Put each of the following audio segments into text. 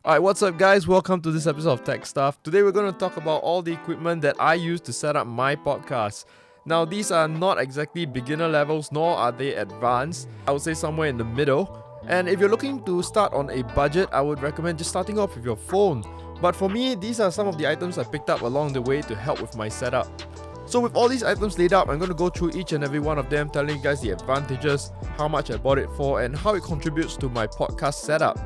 Alright, what's up guys? Welcome to this episode of Tech Stuff. Today we're going to talk about all the equipment that I use to set up my podcast. Now these are not exactly beginner levels, nor are they advanced. I would say somewhere in the middle. And if you're looking to start on a budget, I would recommend just starting off with your phone. But for me, these are some of the items I picked up along the way to help with my setup. So with all these items laid out, I'm going to go through each and every one of them, telling you guys the advantages, how much I bought it for, and how it contributes to my podcast setup.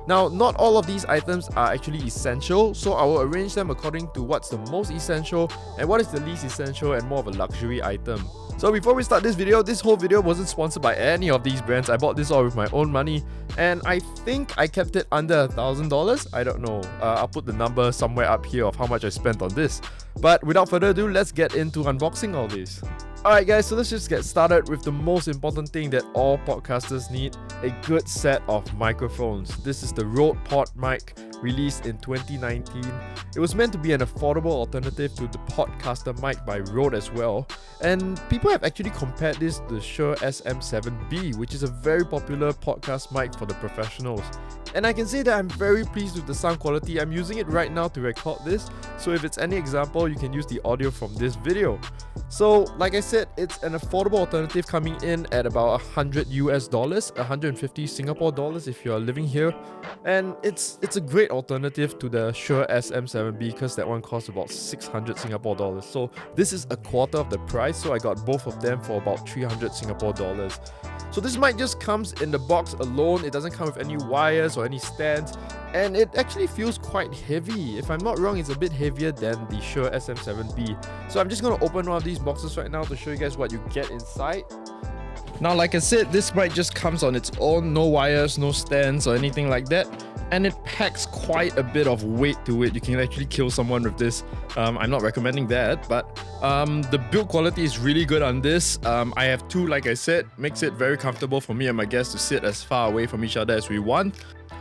Now, not all of these items are actually essential, so I will arrange them according to what's the most essential and what is the least essential and more of a luxury item. So before we start this whole video wasn't sponsored by any of these brands. I bought this all with my own money, and I think I kept it under $1,000. I don't know. I'll put the number somewhere up here of how much I spent on this. But without further ado, let's get into unboxing all this. Alright guys, so let's just get started with the most important thing that all podcasters need, a good set of microphones. This is the Rode Podmic, released in 2019. It was meant to be an affordable alternative to the Podcaster mic by Rode as well. And people have actually compared this to the Shure SM7B, which is a very popular podcast mic for the professionals. And I can say that I'm very pleased with the sound quality. I'm using it right now to record this, so if it's any example, you can use the audio from this video. So, like I said, it's an affordable alternative coming in at about $100 US, 150 Singapore dollars if you're living here. And it's a great alternative to the Shure SM7B because that one costs about 600 Singapore dollars. So this is a quarter of the price, so I got both of them for about 300 Singapore dollars. So this mic just comes in the box alone. It doesn't come with any wires or any stands, and it actually feels quite heavy. If I'm not wrong, it's a bit heavier than the Shure SM7B. So I'm just going to open one of these boxes right now to show you guys what you get inside. Now, like I said, this mic just comes on its own, no wires, no stands or anything like that. And it packs quite a bit of weight to it. You can actually kill someone with this. I'm not recommending that, but the build quality is really good on this. I have two, like I said, makes it very comfortable for me and my guests to sit as far away from each other as we want.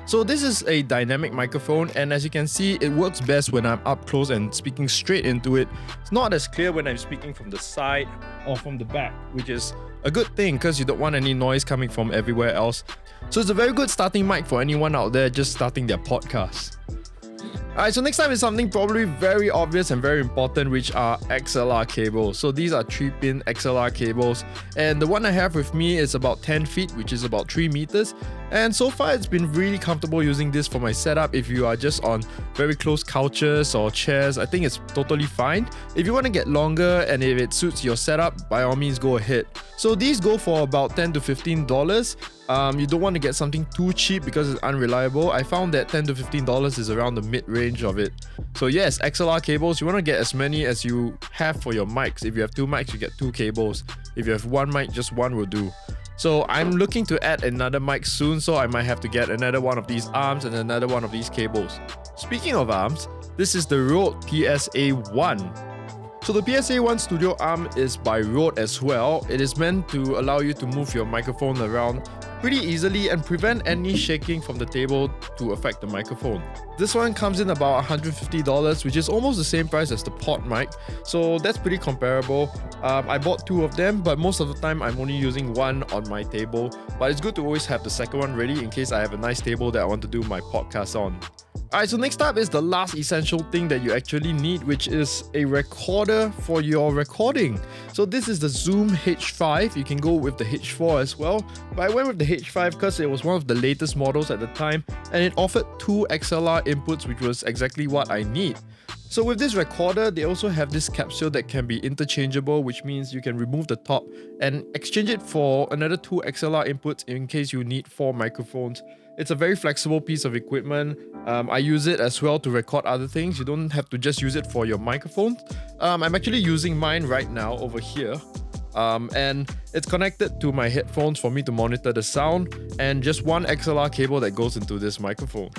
So this is a dynamic microphone, and as you can see, it works best when I'm up close and speaking straight into it. It's not as clear when I'm speaking from the side or from the back, which is a good thing because you don't want any noise coming from everywhere else. So it's a very good starting mic for anyone out there just starting their podcast. Alright, so next time is something probably very obvious and very important, which are XLR cables. So these are 3-pin XLR cables, and the one I have with me is about 10 feet, which is about 3 meters. And so far it's been really comfortable using this for my setup. If you are just on very close couches or chairs, I think it's totally fine. If you want to get longer and if it suits your setup, by all means go ahead. So these go for about $10 to $15. You don't want to get something too cheap because it's unreliable. I found that $10 to $15 is around the mid-range of it. So yes, XLR cables, you want to get as many as you have for your mics. If you have 2 mics, you get 2 cables. If you have 1 mic, just 1 will do. So I'm looking to add another mic soon, so I might have to get another one of these arms and another one of these cables. Speaking of arms, this is the Rode PSA-1. So the PSA-1 studio arm is by Rode as well. It is meant to allow you to move your microphone around pretty easily and prevent any shaking from the table to affect the microphone. This one comes in about $150, which is almost the same price as the Podmic, so that's pretty comparable. I bought 2 of them, but most of the time I'm only using 1 on my table. But it's good to always have the second one ready in case I have a nice table that I want to do my podcast on. Alright, so next up is the last essential thing that you actually need, which is a recorder for your recording. So this is the Zoom H5. You can go with the H4 as well, but I went with the H5 because it was one of the latest models at the time, and it offered 2 XLR inputs, which was exactly what I need. So with this recorder, they also have this capsule that can be interchangeable, which means you can remove the top and exchange it for another 2 XLR inputs in case you need 4 microphones. It's a very flexible piece of equipment. I use it as well to record other things. You don't have to just use it for your microphone. I'm actually using mine right now over here. And it's connected to my headphones for me to monitor the sound, and just 1 XLR cable that goes into this microphone.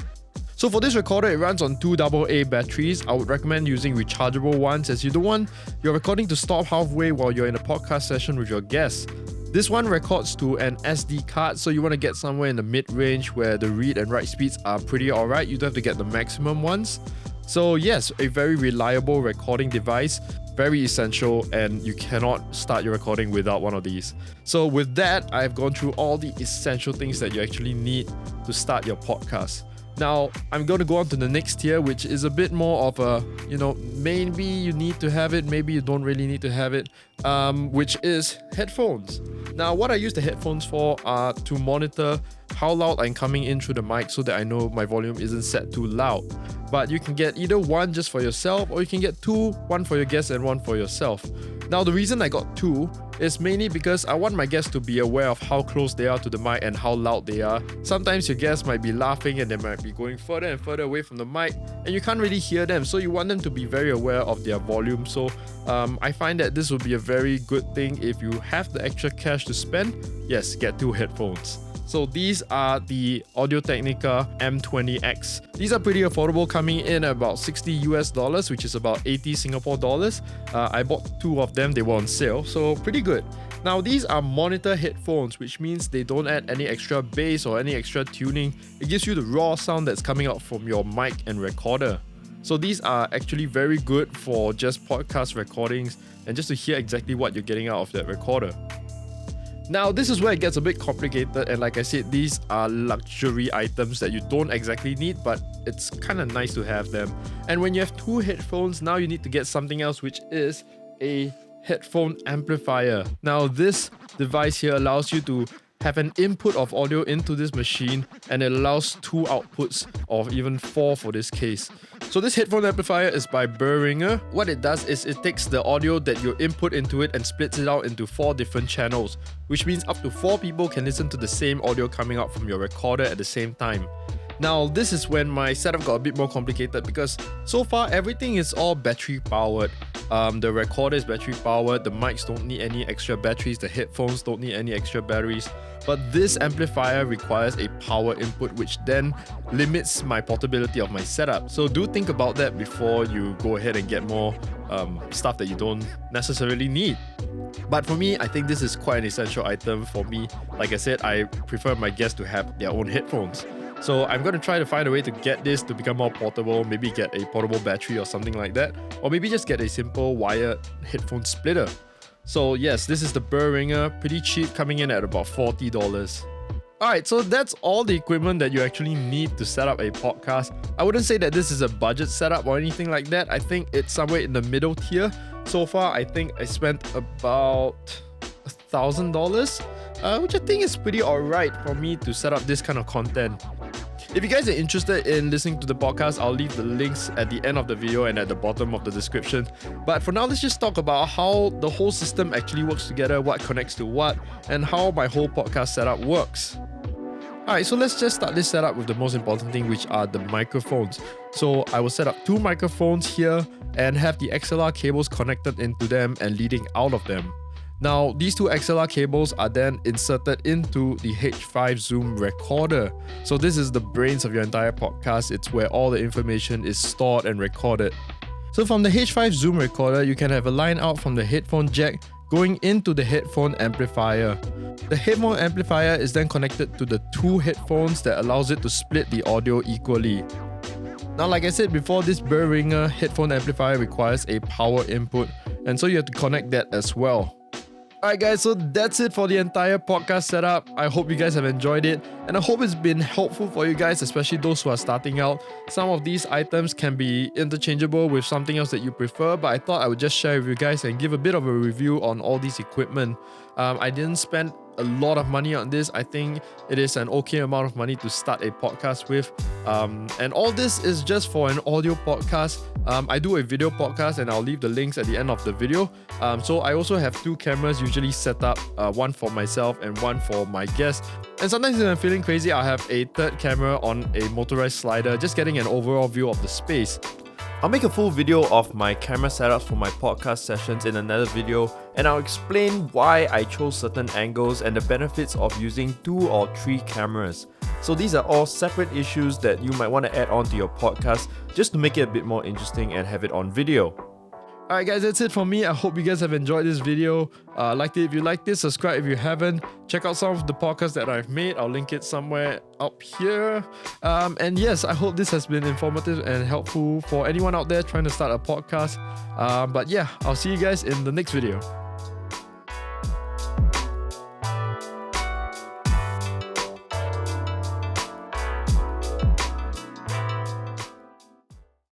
So for this recorder, it runs on 2 AA batteries. I would recommend using rechargeable ones as you don't want your recording to stop halfway while you're in a podcast session with your guests. This one records to an SD card, so you want to get somewhere in the mid-range where the read and write speeds are pretty alright. You don't have to get the maximum ones. So yes, a very reliable recording device, very essential, and you cannot start your recording without one of these. So with that, I've gone through all the essential things that you actually need to start your podcast. Now, I'm going to go on to the next tier, which is a bit more of a, maybe you need to have it, maybe you don't really need to have it, which is headphones. Now, what I use the headphones for are to monitor how loud I'm coming in through the mic so that I know my volume isn't set too loud. But you can get either one just for yourself, or you can get two, one for your guests and one for yourself. Now, the reason I got two is mainly because I want my guests to be aware of how close they are to the mic and how loud they are. Sometimes your guests might be laughing and they might be going further and further away from the mic and you can't really hear them, so you want them to be very aware of their volume. So I find that this would be a very good thing if you have the extra cash to spend. Yes, get two headphones. So these are the Audio Technica M20X. These are pretty affordable, coming in at about $60 US, which is about 80 Singapore dollars. I bought two of them, they were on sale, so pretty good. Now these are monitor headphones, which means they don't add any extra bass or any extra tuning. It gives you the raw sound that's coming out from your mic and recorder. So these are actually very good for just podcast recordings and just to hear exactly what you're getting out of that recorder. Now, this is where it gets a bit complicated, and like I said, these are luxury items that you don't exactly need, but it's kind of nice to have them. And when you have two headphones, now you need to get something else, which is a headphone amplifier. Now, this device here allows you to have an input of audio into this machine, and it allows two outputs, or even four for this case. So this headphone amplifier is by Behringer. What it does is it takes the audio that you input into it and splits it out into 4 different channels, which means up to 4 people can listen to the same audio coming out from your recorder at the same time. Now, this is when my setup got a bit more complicated because so far everything is all battery powered. The recorder is battery powered, the mics don't need any extra batteries, the headphones don't need any extra batteries. But this amplifier requires a power input, which then limits my portability of my setup. So do think about that before you go ahead and get more stuff that you don't necessarily need. But for me, I think this is quite an essential item for me. Like I said, I prefer my guests to have their own headphones. So I'm going to try to find a way to get this to become more portable, maybe get a portable battery or something like that, or maybe just get a simple wired headphone splitter. So yes, this is the Behringer, pretty cheap, coming in at about $40. Alright, so that's all the equipment that you actually need to set up a podcast. I wouldn't say that this is a budget setup or anything like that. I think it's somewhere in the middle tier. So far, I think I spent about $1,000, which I think is pretty alright for me to set up this kind of content. If you guys are interested in listening to the podcast, I'll leave the links at the end of the video and at the bottom of the description. But for now, let's just talk about how the whole system actually works together, what connects to what, and how my whole podcast setup works. Alright, so let's just start this setup with the most important thing, which are the microphones. So I will set up 2 microphones here and have the XLR cables connected into them and leading out of them. Now, these 2 XLR cables are then inserted into the H5 Zoom recorder. So this is the brains of your entire podcast. It's where all the information is stored and recorded. So from the H5 Zoom recorder, you can have a line out from the headphone jack going into the headphone amplifier. The headphone amplifier is then connected to the 2 headphones that allows it to split the audio equally. Now, like I said before, this Behringer headphone amplifier requires a power input, and so you have to connect that as well. Alright guys, so that's it for the entire podcast setup. I hope you guys have enjoyed it, and I hope it's been helpful for you guys, especially those who are starting out. Some of these items can be interchangeable with something else that you prefer, but I thought I would just share with you guys and give a bit of a review on all these equipment. I didn't spend a lot of money on this. I think it is an okay amount of money to start a podcast with. And all this is just for an audio podcast. I do a video podcast and I'll leave the links at the end of the video. So I also have 2 cameras usually set up, one for myself and one for my guests. And sometimes if I'm feeling crazy, I have a 3rd camera on a motorized slider, just getting an overall view of the space. I'll make a full video of my camera setups for my podcast sessions in another video, and I'll explain why I chose certain angles and the benefits of using 2 or 3 cameras. So these are all separate issues that you might want to add on to your podcast just to make it a bit more interesting and have it on video. Alright guys, that's it for me. I hope you guys have enjoyed this video. Like it if you liked it, subscribe if you haven't. Check out some of the podcasts that I've made. I'll link it somewhere up here. And yes, I hope this has been informative and helpful for anyone out there trying to start a podcast. But yeah, I'll see you guys in the next video.